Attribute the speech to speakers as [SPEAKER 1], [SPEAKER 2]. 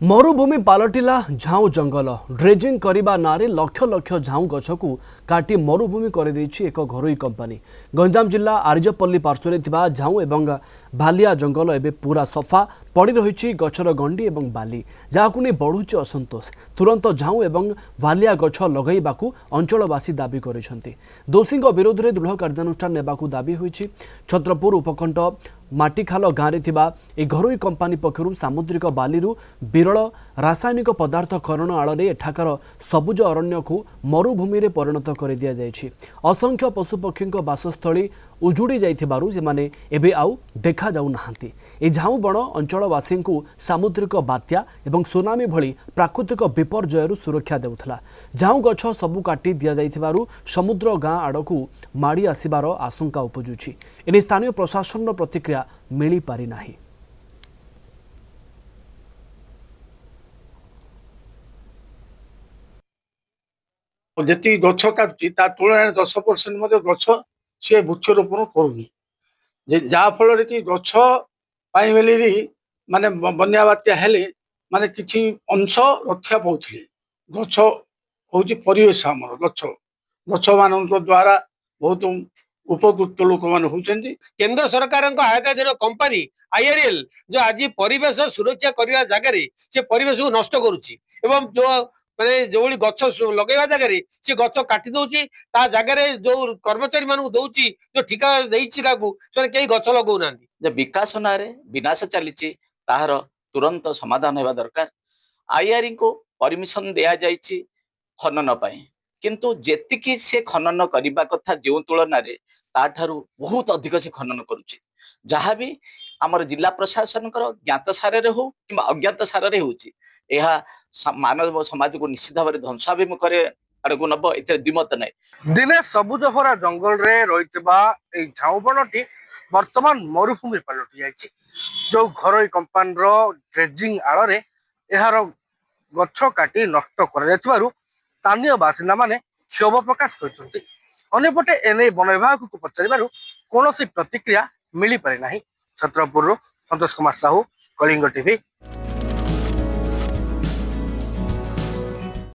[SPEAKER 1] मरुभूमि पालटिला झाऊ जंगल ड्रेजिंग करने नारे लक्ष लक्ष झाऊ गछ को काटी मरुभूमि कर एक घरोई कंपानी गंजाम जिला आरिजपल्ली पार्श्व झाऊ एवं भालिया जंगल एवं पूरा सफा पड़ी रही गचर गंडी और बाली जहां नहीं बढ़ुची असंतोष तुरंत झाऊ एवं भालिया गछ लगेवा अंचलवासी दाबी कर दोषी विरोध में दृढ़ कार्यानुष्ठान नेबाकू दाबी होईछि। छत्रपुर उपकंठ माटीखाल गाँव में घरोई कंपानी पक्षर सामुद्रिक बाली विरल रासायनिक पदार्थ खनन आड़ एठाकार सबुज अरण्य को मरुभूमि में परिणत कर दि जाइछि। असंख्य पशुपक्षी बासस्थली उजुड़ी जाने एबे आउ देखा जाऊ नाहांती। ए झाऊ बण अंचलवासी को सामुद्रिक बात्या एवं सुनामी भली प्राकृतिक विपर्यय सुरक्षा देउथला। झाऊ गछ सबु काटी दिया जाइथिबारु समुद्र गाँ आड़कू माड़ी आसिबार आशंका उपजुछि। एने स्थानीय प्रशासन प्रतिक्रिया मिली पारि नाही।
[SPEAKER 2] जी गछ काटुची तुलन 10% गछ सी वृक्षरोपण करूनी जहाँफल कि गछ माने बन्या बात्या हेले माने किछि अंश रक्षा पाउथिले। गछ हूँ परिवेश आमर गछ गछ मान द्वारा बहुत उपकृत लोक मान होती।
[SPEAKER 3] केंद्र सरकार आयताधीन कंपानी आईआरएल जो आज परिवेश सुरक्षा करने जगह से परिवेश को नष्ट करुच्ची एवं जो माने जो गछ लगेवा जगह से गछ काटी दौची ता जगह जो कर्मचारी मान दौची जो ठिका कई गछ लगौ ना
[SPEAKER 4] विकास ना विनाश चली तार तुरंत समाधान होगा दरकार। आईआर को परमिशन दिया जाइए खनन पाई किंतु जेतिकी से खनन करने कथा जो तुलन ताठारु बहुत अधिक से खनन करुचे जहाँ भी आमर जिला प्रशासन ज्ञात सारे हो कि अज्ञात सारे होची मानव समाज को निश्चित भाव में ध्वंसाभिमुख आड़क नब ए द्विमत नहीं।
[SPEAKER 5] दिने सबुज भरा जंगल रे रही झाऊ बणटी वर्तमान मरुभूमि पलटि जाइए। जो घरोई कंपानी ड्रेजिंग आड़ यार गछ काटी नष्ट कर स्थानीय बासिंदा माने क्षोभ प्रकाश करते। अन्यपटे एने वन विभाग को पचार कौन प्रतिक्रिया मिल पारि ना। छत्रपुर संतोष कुमार साहू, कलिंग टीवी।